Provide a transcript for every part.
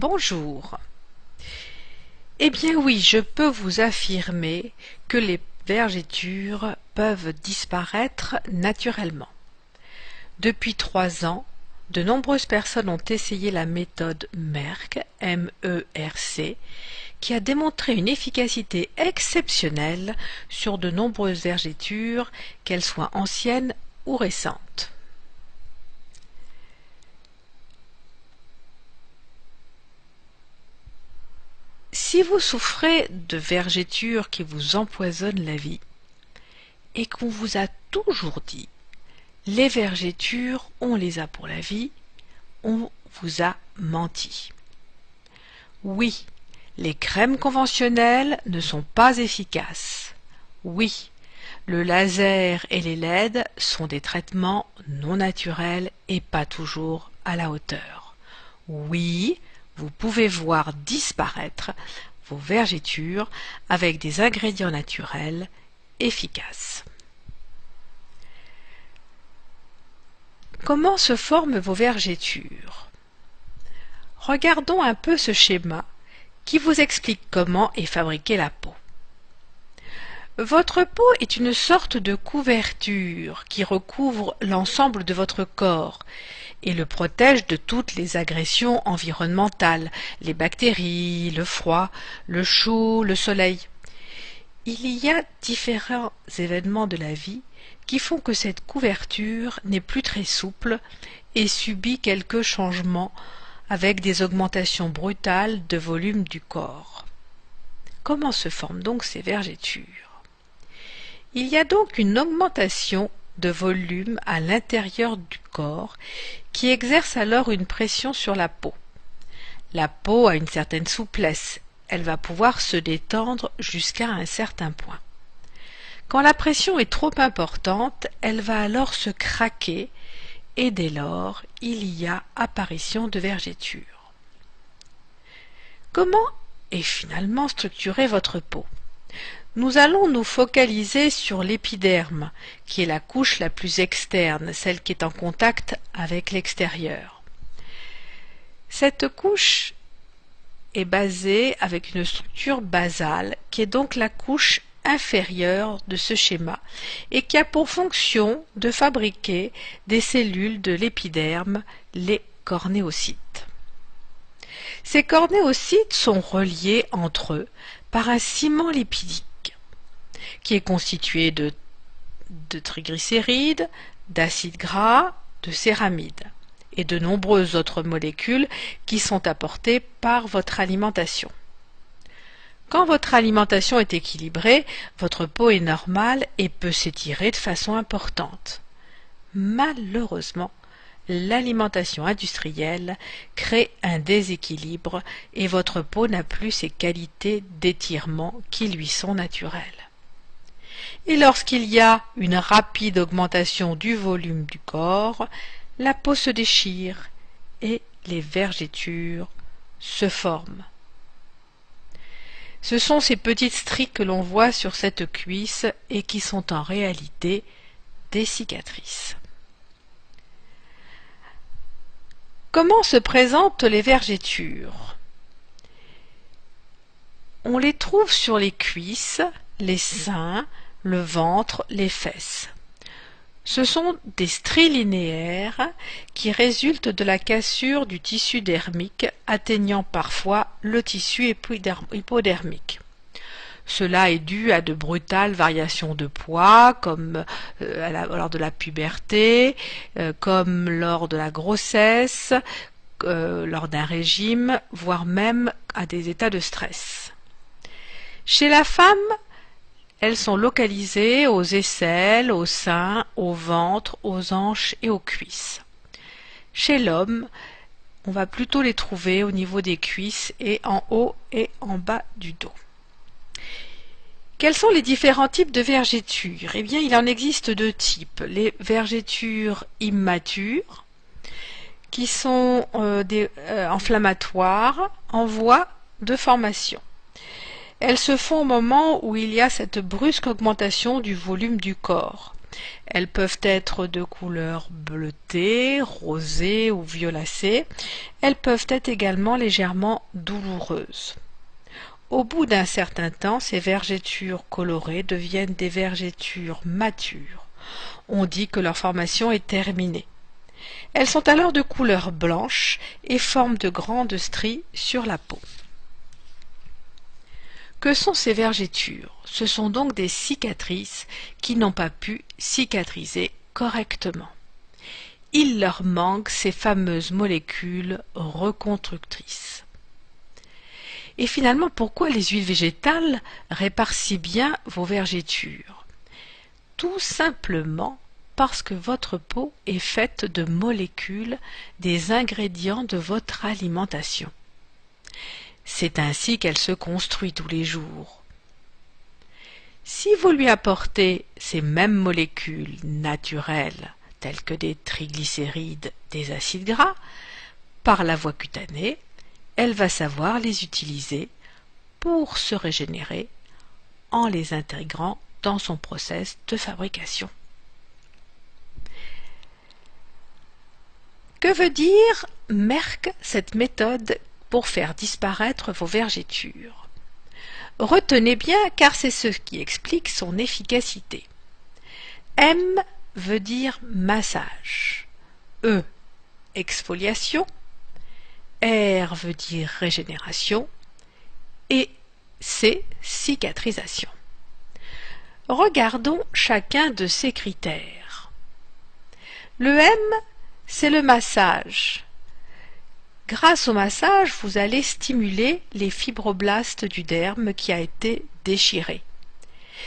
Bonjour. Eh bien oui, je peux vous affirmer que les vergetures peuvent disparaître naturellement. Depuis 3 ans, de nombreuses personnes ont essayé la méthode Merck, M-E-R-C, qui a démontré une efficacité exceptionnelle sur de nombreuses vergetures, qu'elles soient anciennes ou récentes. Si vous souffrez de vergetures qui vous empoisonnent la vie, et qu'on vous a toujours dit « les vergetures, on les a pour la vie », on vous a menti. Oui, les crèmes conventionnelles ne sont pas efficaces. Oui, le laser et les LED sont des traitements non naturels et pas toujours à la hauteur. Oui, vous pouvez voir disparaître vos vergetures avec des ingrédients naturels efficaces. Comment se forment vos vergetures? Regardons un peu ce schéma qui vous explique comment est fabriquée la peau. Votre peau est une sorte de couverture qui recouvre l'ensemble de votre corps et le protège de toutes les agressions environnementales, les bactéries, le froid, le chaud, le soleil. Il y a différents événements de la vie qui font que cette couverture n'est plus très souple et subit quelques changements avec des augmentations brutales de volume du corps. Comment se forment donc ces vergetures? Il y a donc une augmentation de volume à l'intérieur du corps qui exerce alors une pression sur la peau. La peau a une certaine souplesse, elle va pouvoir se détendre jusqu'à un certain point. Quand la pression est trop importante, elle va alors se craquer et dès lors, il y a apparition de vergetures. Comment est finalement structurée votre peau? Nous allons nous focaliser sur l'épiderme, qui est la couche la plus externe, celle qui est en contact avec l'extérieur. Cette couche est basée avec une structure basale, qui est donc la couche inférieure de ce schéma, et qui a pour fonction de fabriquer des cellules de l'épiderme, les cornéocytes. Ces cornéocytes sont reliés entre eux par un ciment lipidique, qui est constitué de triglycérides, d'acides gras, de céramides et de nombreuses autres molécules qui sont apportées par votre alimentation. Quand votre alimentation est équilibrée, votre peau est normale et peut s'étirer de façon importante. Malheureusement, l'alimentation industrielle crée un déséquilibre et votre peau n'a plus ces qualités d'étirement qui lui sont naturelles. Et lorsqu'il y a une rapide augmentation du volume du corps, la peau se déchire et les vergetures se forment. Ce sont ces petites stries que l'on voit sur cette cuisse et qui sont en réalité des cicatrices. Comment se présentent les vergetures? On les trouve sur les cuisses, les seins, le ventre, les fesses. Ce sont des stries linéaires qui résultent de la cassure du tissu dermique, atteignant parfois le tissu hypodermique. Cela est dû à de brutales variations de poids, comme lors de la puberté, comme lors de la grossesse, lors d'un régime, voire même à des états de stress. Chez la femme, elles sont localisées aux aisselles, aux seins, au ventre, aux hanches et aux cuisses. Chez l'homme, on va plutôt les trouver au niveau des cuisses et en haut et en bas du dos. Quels sont les différents types de vergetures? Eh bien, il en existe 2 types. Les vergetures immatures, qui sont inflammatoires, en voie de formation. Elles se font au moment où il y a cette brusque augmentation du volume du corps. Elles peuvent être de couleur bleutée, rosée ou violacée. Elles peuvent être également légèrement douloureuses. Au bout d'un certain temps, ces vergetures colorées deviennent des vergetures matures. On dit que leur formation est terminée. Elles sont alors de couleur blanche et forment de grandes stries sur la peau. Que sont ces vergetures? Ce sont donc des cicatrices qui n'ont pas pu cicatriser correctement. Il leur manque ces fameuses molécules reconstructrices. Et finalement, pourquoi les huiles végétales réparent si bien vos vergetures? Tout simplement parce que votre peau est faite de molécules des ingrédients de votre alimentation. C'est ainsi qu'elle se construit tous les jours. Si vous lui apportez ces mêmes molécules naturelles, telles que des triglycérides, des acides gras, par la voie cutanée, elle va savoir les utiliser pour se régénérer en les intégrant dans son process de fabrication. Que veut dire Merck, cette méthode pour faire disparaître vos vergetures? Retenez bien car c'est ce qui explique son efficacité. M veut dire massage, E exfoliation, R veut dire régénération et C cicatrisation. Regardons chacun de ces critères. Le M, c'est le massage. Grâce au massage, vous allez stimuler les fibroblastes du derme qui a été déchiré.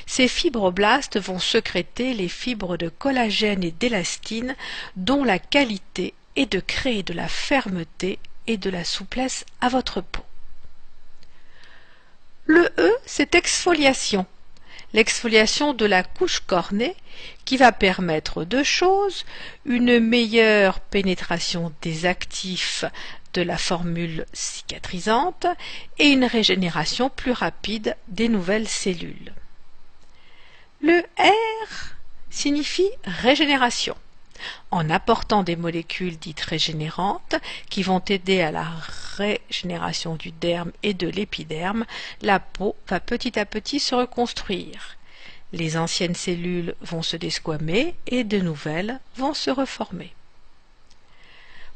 Ces fibroblastes vont sécréter les fibres de collagène et d'élastine dont la qualité est de créer de la fermeté et de la souplesse à votre peau. Le E, c'est exfoliation. L'exfoliation de la couche cornée qui va permettre deux choses, une meilleure pénétration des actifs de la formule cicatrisante et une régénération plus rapide des nouvelles cellules. Le R signifie régénération. En apportant des molécules dites régénérantes qui vont aider à la régénération du derme et de l'épiderme, la peau va petit à petit se reconstruire. Les anciennes cellules vont se desquamer et de nouvelles vont se reformer.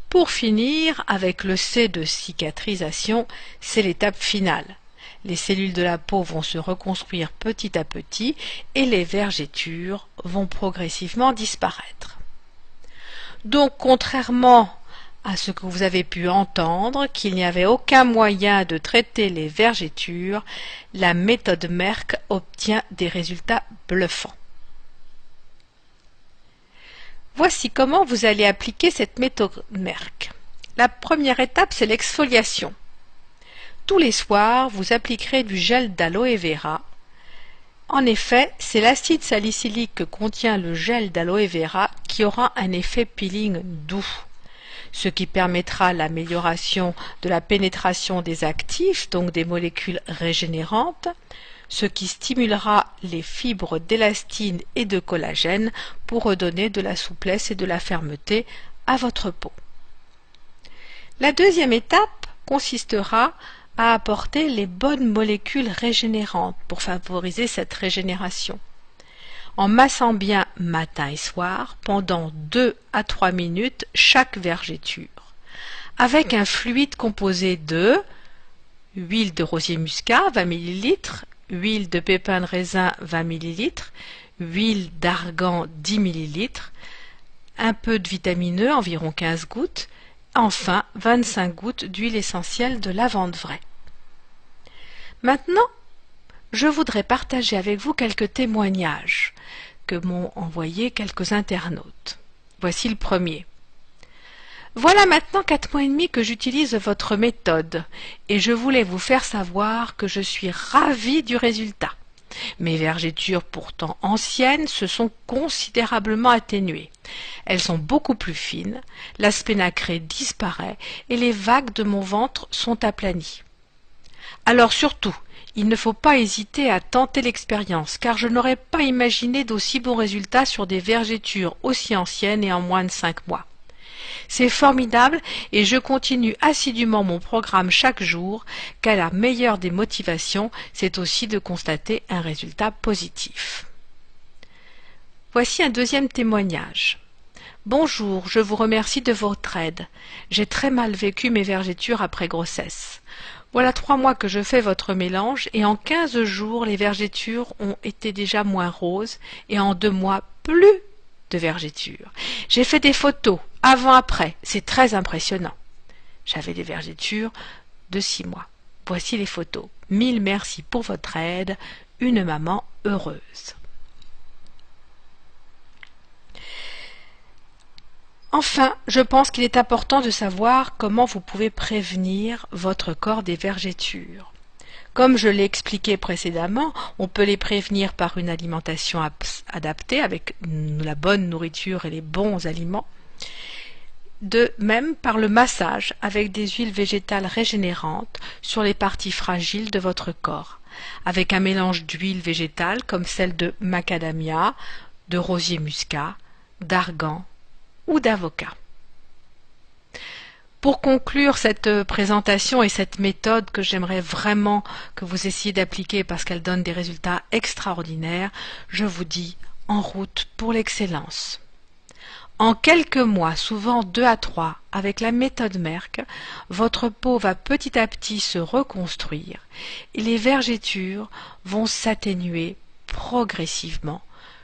Pour finir, avec le C de cicatrisation, c'est l'étape finale. Les cellules de la peau vont se reconstruire petit à petit et les vergetures vont progressivement disparaître. Donc, contrairement à ce que vous avez pu entendre, qu'il n'y avait aucun moyen de traiter les vergetures, la méthode Merck obtient des résultats bluffants. Voici comment vous allez appliquer cette méthode Merck. La première étape, c'est l'exfoliation. Tous les soirs, vous appliquerez du gel d'aloe vera. En effet, c'est l'acide salicylique que contient le gel d'aloe vera qui aura un effet peeling doux, ce qui permettra l'amélioration de la pénétration des actifs, donc des molécules régénérantes, ce qui stimulera les fibres d'élastine et de collagène pour redonner de la souplesse et de la fermeté à votre peau. La deuxième étape consistera à apporter les bonnes molécules régénérantes pour favoriser cette régénération. En massant bien matin et soir pendant 2 à 3 minutes chaque vergeture, avec un fluide composé de huile de rosier muscat 20 ml, huile de pépins de raisin 20 ml, huile d'argan 10 ml, un peu de vitamine E, environ 15 gouttes, enfin 25 gouttes d'huile essentielle de lavande vraie. Maintenant, je voudrais partager avec vous quelques témoignages que m'ont envoyés quelques internautes. Voici le premier. Voilà maintenant 4 mois et demi que j'utilise votre méthode et je voulais vous faire savoir que je suis ravie du résultat. Mes vergetures pourtant anciennes se sont considérablement atténuées. Elles sont beaucoup plus fines, l'aspect nacré disparaît et les vagues de mon ventre sont aplanies. Alors surtout, Il ne faut pas hésiter à tenter l'expérience, car je n'aurais pas imaginé d'aussi bons résultats sur des vergétures aussi anciennes et en moins de 5 mois. C'est formidable et je continue assidûment mon programme chaque jour, car la meilleure des motivations, c'est aussi de constater un résultat positif. Voici un deuxième témoignage. Bonjour, je vous remercie de votre aide. J'ai très mal vécu mes vergétures après grossesse. Voilà 3 mois que je fais votre mélange et en 15 jours, les vergétures ont été déjà moins roses et en 2 mois, plus de vergétures. J'ai fait des photos, avant-après, c'est très impressionnant. J'avais des vergétures de 6 mois. Voici les photos. 1000 merci pour votre aide, une maman heureuse. Enfin, je pense qu'il est important de savoir comment vous pouvez prévenir votre corps des vergétures. Comme je l'ai expliqué précédemment, on peut les prévenir par une alimentation adaptée avec la bonne nourriture et les bons aliments, de même par le massage avec des huiles végétales régénérantes sur les parties fragiles de votre corps, avec un mélange d'huiles végétales comme celle de macadamia, de rosier muscat, d'argan ou d'avocat. Pour conclure cette présentation et cette méthode que j'aimerais vraiment que vous essayiez d'appliquer parce qu'elle donne des résultats extraordinaires, je vous dis en route pour l'excellence. En quelques mois, souvent 2 à 3, avec la méthode Merck, votre peau va petit à petit se reconstruire et les vergétures vont s'atténuer progressivement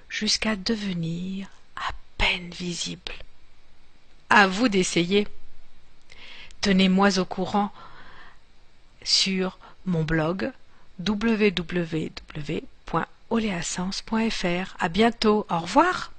jusqu'à devenir à peine visibles. À vous d'essayer. Tenez-moi au courant sur mon blog www.oleasens.fr. À bientôt. Au revoir.